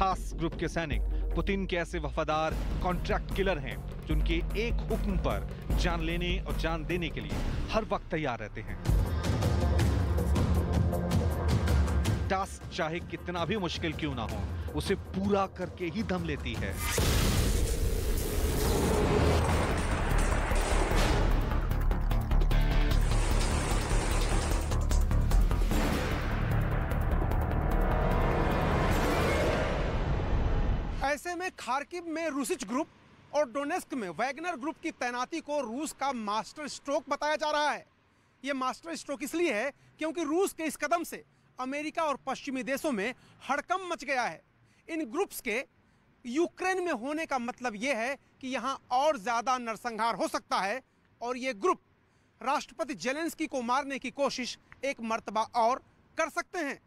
खास ग्रुप के सैनिक पुतिन के ऐसे वफादार कॉन्ट्रैक्ट किलर हैं जो उनके एक हुक्म पर जान लेने और जान देने के लिए हर वक्त तैयार रहते हैं। टास्क चाहे कितना भी मुश्किल क्यों ना हो, उसे पूरा करके ही दम लेती है। ऐसे में खार्किव में रूसिच ग्रुप और डोनेस्क में वैगनर ग्रुप की तैनाती को रूस का मास्टर स्ट्रोक बताया जा रहा है। यह मास्टर स्ट्रोक इसलिए है क्योंकि रूस के इस कदम से अमेरिका और पश्चिमी देशों में हड़कंप मच गया है। इन ग्रुप्स के यूक्रेन में होने का मतलब यह है कि यहां और ज्यादा नरसंहार हो सकता है और ये ग्रुप राष्ट्रपति जेलेंस्की को मारने की कोशिश एक मर्तबा और कर सकते हैं।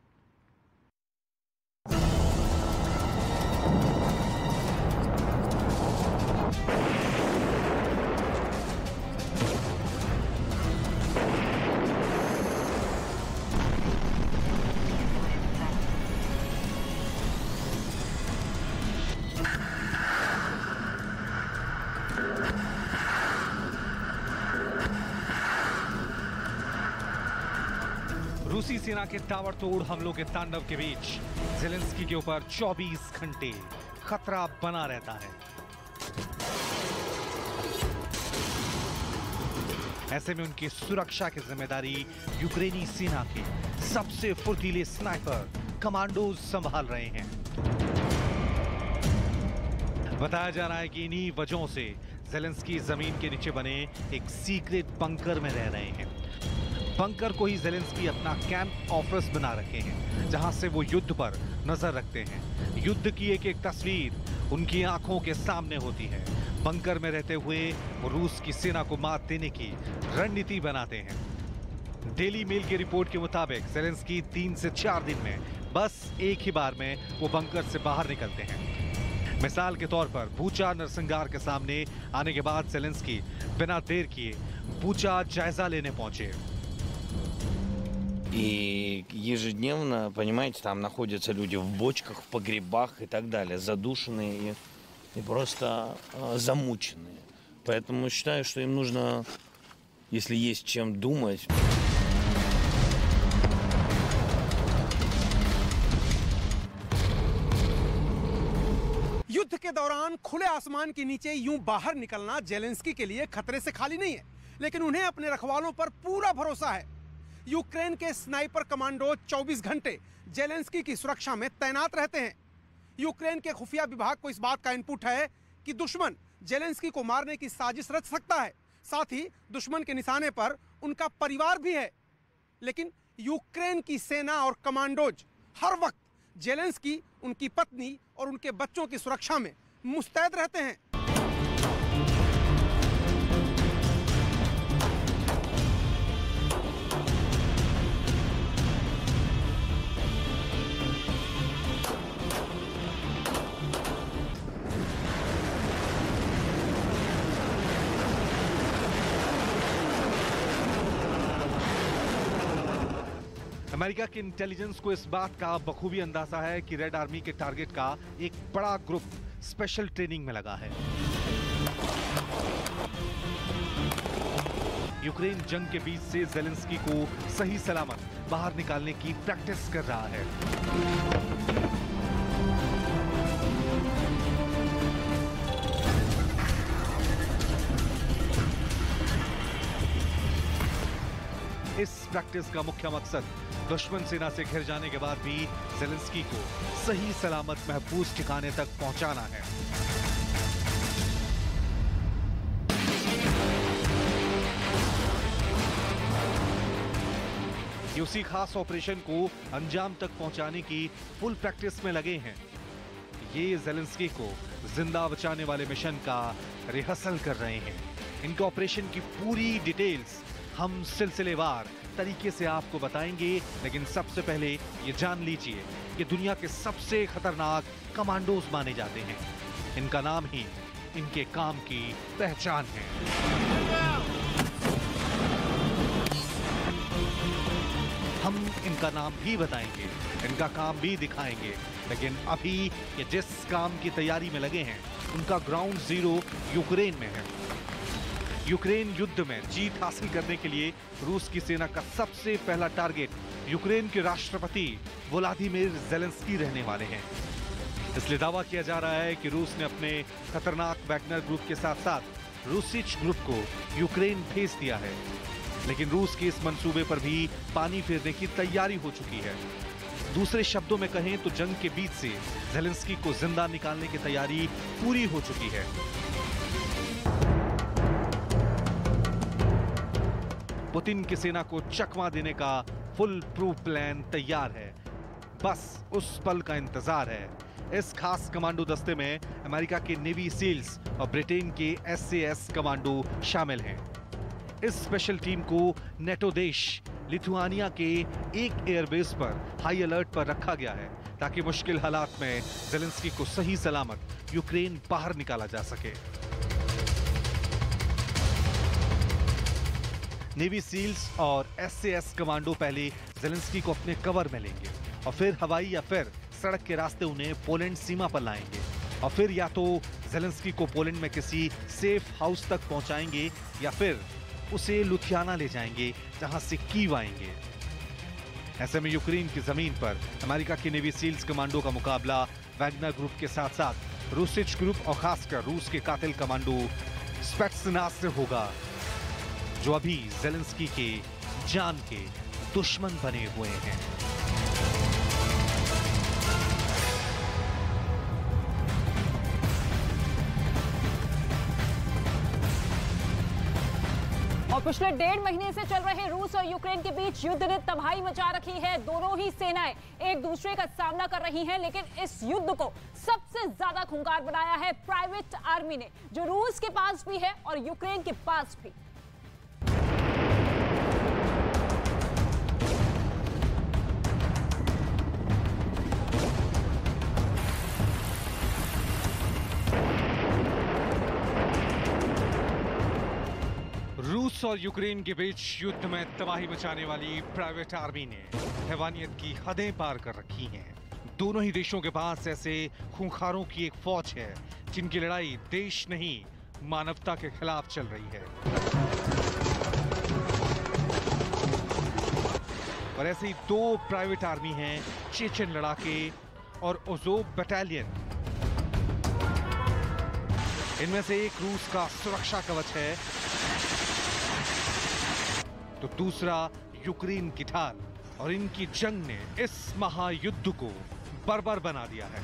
रूसी सेना के ताबड़तोड़ हमलों के तांडव के बीच ज़ेलेंस्की के ऊपर 24 घंटे खतरा बना रहता है। ऐसे में उनकी सुरक्षा की जिम्मेदारी यूक्रेनी सेना के सबसे फुर्तीले स्नाइपर कमांडोज संभाल रहे हैं। बताया जा रहा है कि इन्हीं वजहों से ज़ेलेंस्की जमीन के नीचे बने एक सीक्रेट बंकर में रह रहे हैं। बंकर को ही ज़ेलेंस्की अपना कैंप ऑफिस बना रखे हैं, जहां से वो युद्ध पर नजर रखते हैं। युद्ध की एक एक तस्वीर उनकी आंखों के सामने होती है। बंकर में रहते हुए वो रूस की सेना को मात देने की रणनीति बनाते हैं। डेली मेल की रिपोर्ट के मुताबिक ज़ेलेंस्की 3 से 4 दिन में बस एक ही बार में वो बंकर से बाहर निकलते हैं। मिसाल के तौर पर बूचा नरसंहार के सामने आने के बाद ज़ेलेंस्की बिना देर किए बूचा जायजा लेने पहुंचे। И ежедневно, понимаете, там находятся люди в бочках, в погребах и так далее, задушенные и просто замученные. Поэтому считаю, что им нужно, если есть чем думать. युद्ध के दौरान खुले आसमान के नीचे यूं बाहर निकलना ज़ेलेंस्की के लिए खतरे से खाली नहीं है, लेकिन उन्हें अपने रखवालों पर पूरा भरोसा है। यूक्रेन के स्नाइपर कमांडो 24 घंटे ज़ेलेंस्की की सुरक्षा में तैनात रहते हैं। यूक्रेन के खुफिया विभाग को इस बात का इनपुट है कि दुश्मन ज़ेलेंस्की को मारने की साजिश रच सकता है। साथ ही दुश्मन के निशाने पर उनका परिवार भी है। लेकिन यूक्रेन की सेना और कमांडोज हर वक्त ज़ेलेंस्की, उनकी पत्नी और उनके बच्चों की सुरक्षा में मुस्तैद रहते हैं। अमेरिका की इंटेलिजेंस को इस बात का बखूबी अंदाजा है कि रेड आर्मी के टारगेट का एक बड़ा ग्रुप स्पेशल ट्रेनिंग में लगा है। यूक्रेन जंग के बीच से ज़ेलेंस्की को सही सलामत बाहर निकालने की प्रैक्टिस कर रहा है। इस प्रैक्टिस का मुख्य मकसद दुश्मन सेना से घिर जाने के बाद भी ज़ेलेंस्की को सही सलामत महफूज ठिकाने तक पहुंचाना है। ये उसी खास ऑपरेशन को अंजाम तक पहुंचाने की फुल प्रैक्टिस में लगे हैं। ये ज़ेलेंस्की को जिंदा बचाने वाले मिशन का रिहर्सल कर रहे हैं। इनके ऑपरेशन की पूरी डिटेल्स हम सिलसिलेवार तरीके से आपको बताएंगे, लेकिन सबसे पहले ये जान लीजिए कि दुनिया के सबसे खतरनाक कमांडोज माने जाते हैं। इनका नाम ही इनके काम की पहचान है। हम इनका नाम भी बताएंगे, इनका काम भी दिखाएंगे, लेकिन अभी ये जिस काम की तैयारी में लगे हैं उनका ग्राउंड जीरो यूक्रेन में है। यूक्रेन युद्ध में जीत हासिल करने के लिए रूस की सेना का सबसे पहला टारगेट यूक्रेन के राष्ट्रपति व्लादिमीर ज़ेलेंस्की रहने वाले हैं। इसलिए दावा किया जा रहा है कि रूस ने अपने खतरनाक वैगनर ग्रुप के साथ साथ रूसिच ग्रुप को यूक्रेन भेज दिया है। लेकिन रूस के इस मंसूबे पर भी पानी फेरने की तैयारी हो चुकी है। दूसरे शब्दों में कहें तो जंग के बीच से ज़ेलेंस्की को जिंदा निकालने की तैयारी पूरी हो चुकी है। पुतिन की सेना को चकमा देने का फुल प्रूफ प्लान तैयार है, बस उस पल का इंतजार है। इस खास कमांडो दस्ते में अमेरिका के नेवी सील्स और ब्रिटेन के SAS कमांडो शामिल हैं। इस स्पेशल टीम को नेटो देश लिथुआनिया के एक एयरबेस पर हाई अलर्ट पर रखा गया है ताकि मुश्किल हालात में ज़ेलेंस्की को सही सलामत यूक्रेन बाहर निकाला जा सके। नेवी सील्स और SAS कमांडो पहले ज़ेलेंस्की को अपने कवर में लेंगे और फिर हवाई या फिर सड़क के रास्ते उन्हें पोलैंड सीमा पर लाएंगे और फिर या तो ज़ेलेंस्की को पोलैंड में किसी सेफ हाउस तक पहुंचाएंगे या फिर उसे लुधियाना ले जाएंगे जहां से कीव आएंगे। ऐसे में यूक्रेन की जमीन पर अमेरिका की नेवी सील्स कमांडो का मुकाबला वैगनर ग्रुप के साथ साथ रूसिच ग्रुप और खासकर रूस के कातिल कमांडो स्पेट्सनाज़ से होगा, जो अभी ज़ेलेंस्की के जान के दुश्मन बने हुए हैं। और पिछले 1.5 महीने से चल रहे रूस और यूक्रेन के बीच युद्ध ने तबाही मचा रखी है। दोनों ही सेनाएं एक दूसरे का सामना कर रही हैं, लेकिन इस युद्ध को सबसे ज्यादा खूंखार बनाया है प्राइवेट आर्मी ने, जो रूस के पास भी है और यूक्रेन के पास भी। रूस और यूक्रेन के बीच युद्ध में तबाही मचाने वाली प्राइवेट आर्मी ने हैवानियत की हदें पार कर रखी हैं। दोनों ही देशों के पास ऐसे खूंखारों की एक फौज है जिनकी लड़ाई देश नहीं मानवता के खिलाफ चल रही है। और ऐसे ही 2 प्राइवेट आर्मी हैं, चेचन लड़ाके और ओज़ोव बटालियन। इनमें से एक रूस का सुरक्षा कवच है तो दूसरा यूक्रेन की ढाल, और इनकी जंग ने इस महायुद्ध को बर्बर बना दिया है।